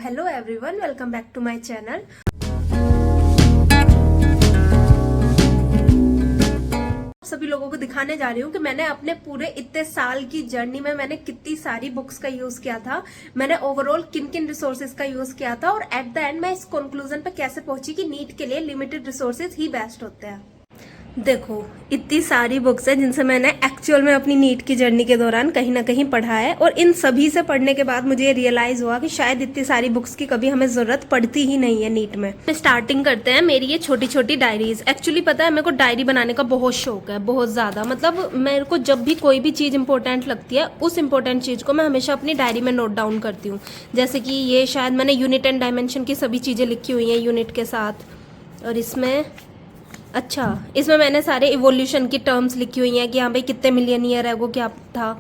Hello everyone, welcome back to my channel. सभी लोगों को दिखाने जा रही हूँ कि मैंने अपने पूरे इतने साल की जर्नी में मैंने कितनी सारी बुक्स का यूज किया था, मैंने ओवरऑल किन किन रिसोर्सेज का यूज किया था और एट द एंड मैं इस कंक्लूजन पे कैसे पहुंची कि नीट के लिए लिमिटेड रिसोर्सेज ही बेस्ट होते हैं। देखो, इतनी सारी बुक्स है जिनसे मैंने एक्चुअल में अपनी नीट की जर्नी के दौरान कहीं ना कहीं पढ़ा है और इन सभी से पढ़ने के बाद मुझे ये रियलाइज हुआ कि शायद इतनी सारी बुक्स की कभी हमें जरूरत पड़ती ही नहीं है नीट में। स्टार्टिंग करते हैं मेरी ये छोटी छोटी डायरीज। एक्चुअली पता है, मेरे को डायरी बनाने का बहुत शौक है, बहुत ज्यादा। मतलब मेरे को जब भी कोई भी चीज इंपॉर्टेंट लगती है, उस इंपॉर्टेंट चीज को मैं हमेशा अपनी डायरी में नोट डाउन करती हूँ। जैसे कि ये शायद मैंने यूनिट एंड डायमेंशन की सभी चीजें लिखी हुई हैं यूनिट के साथ, और इसमें मैंने सारे इवोल्यूशन की टर्म्स लिखी हुई हैं कि हाँ भाई कितने मिलियन ईयर है वो क्या था।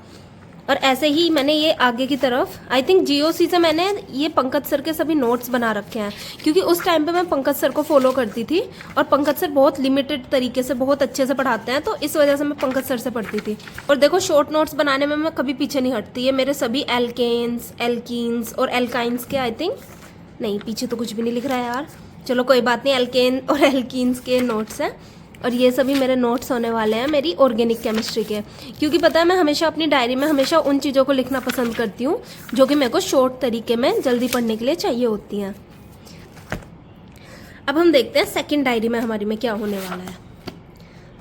और ऐसे ही मैंने ये आगे की तरफ आई थिंक जीओसी से मैंने ये पंकज सर के सभी नोट्स बना रखे हैं, क्योंकि उस टाइम पे मैं पंकज सर को फॉलो करती थी और पंकज सर बहुत लिमिटेड तरीके से बहुत अच्छे से पढ़ाते हैं, तो इस वजह से मैं पंकज सर से पढ़ती थी। और देखो, शॉर्ट नोट्स बनाने में मैं कभी पीछे नहीं हटती। ये मेरे सभी एल्केन्स, एल्कीन्स और एल्काइंस के आई थिंक, नहीं पीछे तो कुछ भी नहीं लिख रहा है यार, चलो कोई बात नहीं, एल्केन और एल्कीन्स के नोट्स हैं। और ये सभी मेरे नोट्स होने वाले हैं मेरी ऑर्गेनिक केमिस्ट्री के, क्योंकि पता है मैं हमेशा अपनी डायरी में हमेशा उन चीज़ों को लिखना पसंद करती हूँ जो कि मेरे को शॉर्ट तरीके में जल्दी पढ़ने के लिए चाहिए होती हैं। अब हम देखते हैं सेकंड डायरी में हमारी में क्या होने वाला है।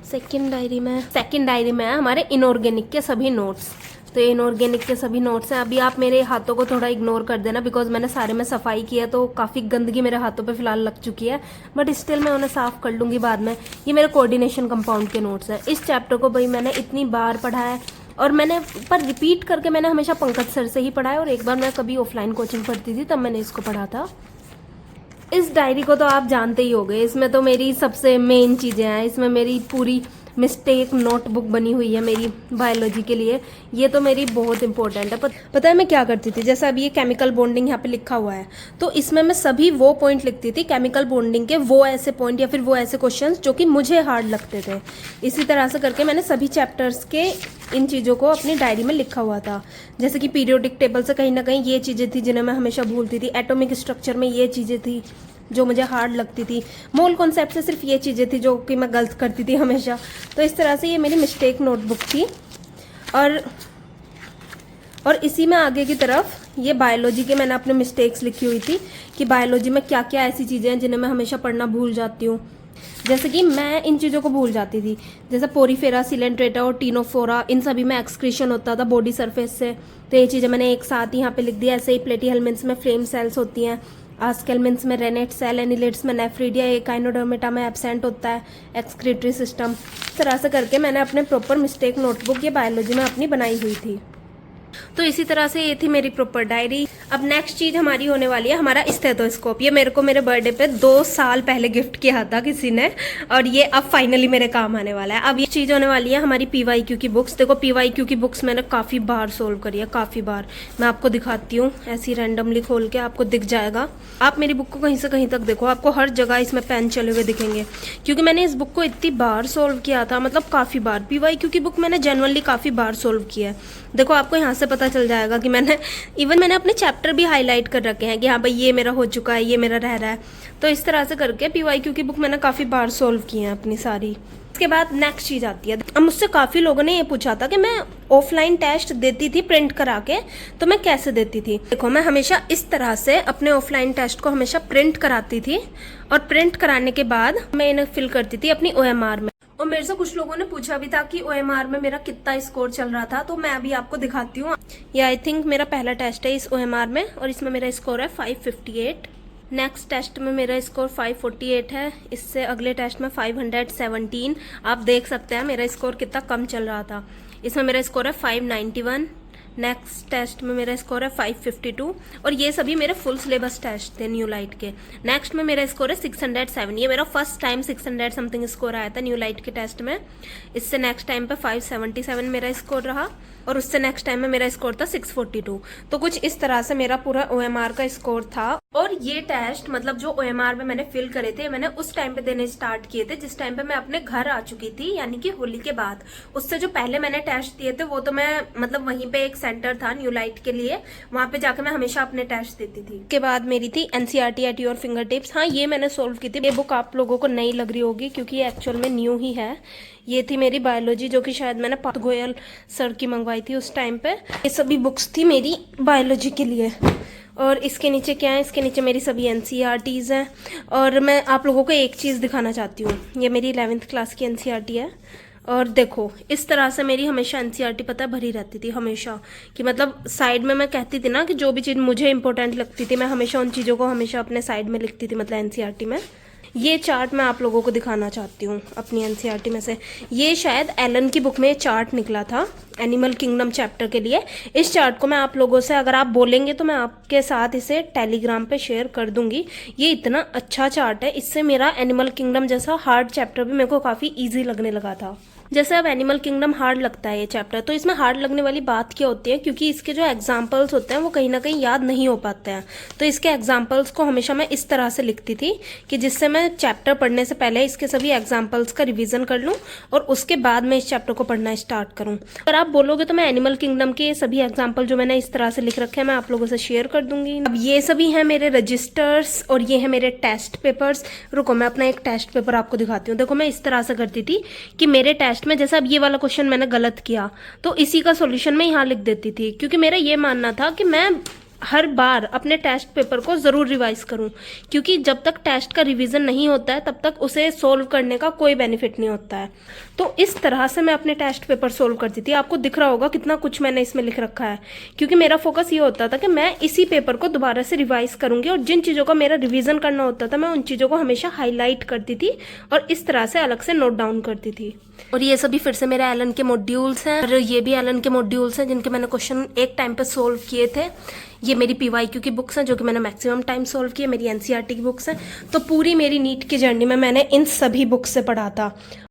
सेकंड डायरी में है हमारे इनऑर्गेनिक के सभी नोट्स। तो ये इनऑर्गेनिक के सभी नोट्स हैं। अभी आप मेरे हाथों को थोड़ा इग्नोर कर देना, बिकॉज मैंने सारे में सफाई की है, तो काफ़ी गंदगी मेरे हाथों पे फिलहाल लग चुकी है, बट स्टिल मैं उन्हें साफ कर लूँगी बाद में। ये मेरे कोऑर्डिनेशन कंपाउंड के नोट्स हैं। इस चैप्टर को भाई मैंने इतनी बार पढ़ा है और मैंने पर रिपीट करके मैंने हमेशा पंकज सर से ही पढ़ा है, और एक बार मैं कभी ऑफलाइन कोचिंग पढ़ती थी तब मैंने इसको पढ़ा था। इस डायरी को तो आप जानते ही होंगे, इसमें तो मेरी सबसे मेन चीज़ें हैं। इसमें मेरी पूरी मिस्टेक नोटबुक बनी हुई है मेरी बायोलॉजी के लिए। ये तो मेरी बहुत इंपॉर्टेंट है। पता है मैं क्या करती थी, जैसे अभी ये केमिकल बॉन्डिंग यहाँ पे लिखा हुआ है, तो इसमें मैं सभी वो पॉइंट लिखती थी केमिकल बॉन्डिंग के, वो ऐसे पॉइंट या फिर वो ऐसे क्वेश्चंस जो कि मुझे हार्ड लगते थे। इसी तरह से करके मैंने सभी चैप्टर्स के इन चीज़ों को अपनी डायरी में लिखा हुआ था। जैसे कि पीरियोडिक टेबल से कहीं ना कहीं ये चीज़ें थी जिन्हें मैं हमेशा भूलती थी, एटॉमिक स्ट्रक्चर में ये चीज़ें थी जो मुझे हार्ड लगती थी, मोल कॉन्सेप्ट से सिर्फ ये चीज़ें थी जो कि मैं गलत करती थी हमेशा। तो इस तरह से ये मेरी मिस्टेक नोटबुक थी। और इसी में आगे की तरफ ये बायोलॉजी के मैंने अपने मिस्टेक्स लिखी हुई थी कि बायोलॉजी में क्या क्या ऐसी चीज़ें हैं जिन्हें मैं हमेशा पढ़ना भूल जाती हूँ। जैसे कि मैं इन चीज़ों को भूल जाती थी, जैसे पोरीफेरा, सिलेंट्रेटा और टीनोफोरा, इन सभी में एक्सक्रीशन होता था बॉडी सरफेस से, तो ये चीज़ें मैंने एक साथ यहाँ पे लिख दिया। ऐसे ही प्लेटीहेल्मिन्थ्स में फ्लेम सेल्स होती हैं, आस्केल्मिन्थ्स में रेनेट सेल, एनिलेट्स में नेफ्रीडिया, एकाइनोडर्मेटा में एब्सेंट होता है एक्सक्रीटरी सिस्टम। इस तरह से करके मैंने अपने प्रॉपर मिस्टेक नोटबुक ये बायोलॉजी में अपनी बनाई हुई थी। तो इसी तरह से ये थी मेरी प्रॉपर डायरी। अब नेक्स्ट चीज हमारी होने वाली है हमारा स्टेथोस्कोप। ये मेरे को मेरे बर्थडे पे 2 साल पहले गिफ्ट किया था किसी ने, और ये अब फाइनली मेरे काम आने वाला है। अब ये चीज होने वाली है हमारी पीवाईक्यू की बुक्स। देखो, पीवाईक्यू की बुक्स मैंने काफी बार सोल्व करी है, काफी बार। मैं आपको दिखाती हूँ, ऐसी रैंडमली खोल के आपको दिख जाएगा। आप मेरी बुक को कहीं से कहीं तक देखो, आपको हर जगह इसमें पेन चले हुए दिखेंगे, क्योंकि मैंने इस बुक को इतनी बार सोल्व किया था, मतलब काफी बार। पीवाईक्यू की बुक मैंने जनरली काफी बार सोल्व किया है। देखो, आपको यहाँ से पता चल जाएगा कि मैंने अपने चैप्टर भी हाईलाइट कर रखे हैं कि हाँ भाई ये मेरा हो चुका है, ये मेरा रह रहा है। तो इस तरह से करके पीवाईक्यू की बुक मैंने काफ़ी बार सोल्व की है अपनी सारी। इसके बाद नेक्स्ट चीज़ आती है, अब मुझसे काफ़ी लोगों ने ये पूछा था कि मैं ऑफलाइन टेस्ट देती थी प्रिंट करा के, तो मैं कैसे देती थी। देखो, मैं हमेशा इस तरह से अपने ऑफलाइन टेस्ट को हमेशा प्रिंट कराती थी, और प्रिंट कराने के बाद मैं इन्हें फिल करती थी अपनी OMR में। और मेरे से कुछ लोगों ने पूछा भी था कि OMR में मेरा कितना स्कोर चल रहा था, तो मैं अभी आपको दिखाती हूँ। ये आई थिंक मेरा पहला टेस्ट है इस OMR में, और इसमें मेरा स्कोर है 558। नेक्स्ट टेस्ट में मेरा स्कोर 548 है, इससे अगले टेस्ट में 517। आप देख सकते हैं मेरा स्कोर कितना कम चल रहा था। इसमें मेरा स्कोर है 591। नेक्स्ट टेस्ट में मेरा स्कोर है 552, और ये सभी मेरे फुल सिलेबस टेस्ट थे न्यू लाइट के। नेक्स्ट में मेरा स्कोर है 607। ये मेरा फर्स्ट टाइम 600 समथिंग स्कोर आया था न्यू लाइट के टेस्ट में। इससे नेक्स्ट टाइम पे 577 मेरा स्कोर रहा। और उससे नेक्स्ट टाइम में मेरा स्कोर था 642। तो कुछ इस तरह से मेरा पूरा OMR का स्कोर था। और ये टेस्ट मतलब जो OMR में मैंने फिल करे थे, मैंने उस टाइम पे देने स्टार्ट किए थे जिस टाइम पे मैं अपने घर आ चुकी थी, यानी कि होली के बाद। उससे जो पहले मैंने टेस्ट दिए थे वो तो मैं मतलब वहीं पे एक सेंटर था न्यू लाइट के लिए, वहां पे जाके मैं हमेशा अपने टेस्ट देती थी। उसके बाद मेरी थी NCERT at your finger tips. हाँ, ये मैंने सोल्व की थी। ये बुक आप लोगों को नई लग रही होगी क्योंकि ये एक्चुअल में न्यू ही है। ये थी मेरी बायोलॉजी, जो कि शायद मैंने पार्थ गोयल सर की मंगवाई थी उस टाइम पे। ये सभी बुक्स थी मेरी बायोलॉजी के लिए। और इसके नीचे क्या है, इसके नीचे मेरी सभी NCERTs हैं। और मैं आप लोगों को एक चीज़ दिखाना चाहती हूँ, ये मेरी 11th क्लास की NCERT है। और देखो इस तरह से मेरी हमेशा NCERT पता है भरी रहती थी हमेशा, कि मतलब साइड में मैं कहती थी ना कि जो भी चीज़ मुझे इंपॉर्टेंट लगती थी मैं हमेशा उन चीज़ों को हमेशा अपने साइड में लिखती थी, मतलब NCERT में। ये चार्ट मैं आप लोगों को दिखाना चाहती हूँ अपनी NCERT में से। ये शायद एलन की बुक में चार्ट निकला था एनिमल किंगडम चैप्टर के लिए। इस चार्ट को मैं आप लोगों से, अगर आप बोलेंगे तो मैं आपके साथ इसे टेलीग्राम पे शेयर कर दूंगी। ये इतना अच्छा चार्ट है, इससे मेरा एनिमल किंगडम जैसा हार्ड चैप्टर भी मेरे को काफ़ी ईजी लगने लगा था। जैसे अब एनिमल किंगडम हार्ड लगता है ये चैप्टर, तो इसमें हार्ड लगने वाली बात क्या होती है, क्योंकि इसके जो एग्जाम्पल्स होते हैं वो कहीं ना कहीं याद नहीं हो पाते हैं। तो इसके एग्जाम्पल्स को हमेशा मैं इस तरह से लिखती थी कि जिससे मैं चैप्टर पढ़ने से पहले इसके सभी एग्जाम्पल्स का रिविजन कर लूँ और उसके बाद मैं इस चैप्टर को पढ़ना स्टार्ट करूँ। अगर आप बोलोगे तो मैं एनिमल किंगडम के सभी एग्जाम्पल जो मैंने इस तरह से लिख रखे हैं मैं आप लोगों से शेयर कर दूंगी। अब ये सभी हैं मेरे रजिस्टर्स और ये है मेरे टेस्ट पेपर्स। रुको मैं अपना एक टेस्ट पेपर आपको दिखाती हूँ। देखो मैं इस तरह से करती थी कि मेरे टेस्ट में जैसे अब ये वाला क्वेश्चन मैंने गलत किया तो इसी का सॉल्यूशन मैं यहाँ लिख देती थी, क्योंकि मेरा ये मानना था कि मैं हर बार अपने टेस्ट पेपर को ज़रूर रिवाइज करूं, क्योंकि जब तक टेस्ट का रिवीजन नहीं होता है तब तक उसे सोल्व करने का कोई बेनिफिट नहीं होता है। तो इस तरह से मैं अपने टेस्ट पेपर सोल्व करती थी। आपको दिख रहा होगा कितना कुछ मैंने इसमें लिख रखा है, क्योंकि मेरा फोकस ये होता था कि मैं इसी पेपर को दोबारा से रिवाइज करूंगी और जिन चीज़ों का मेरा रिवीजन करना होता था मैं उन चीज़ों को हमेशा हाईलाइट करती थी और इस तरह से अलग से नोट डाउन करती थी। और ये सभी फिर से मेरे एलन के मॉड्यूल्स हैं और ये भी एलन के मॉड्यूल्स हैं जिनके मैंने क्वेश्चन एक टाइम पे सोल्व किए थे। ये मेरी PYQ की बुक्स हैं जो कि मैंने मैक्सिमम टाइम सोल्व किए, मेरी NCERT की बुक्स हैं। तो पूरी मेरी नीट की जर्नी में मैंने इन सभी बुक्स से पढ़ा था।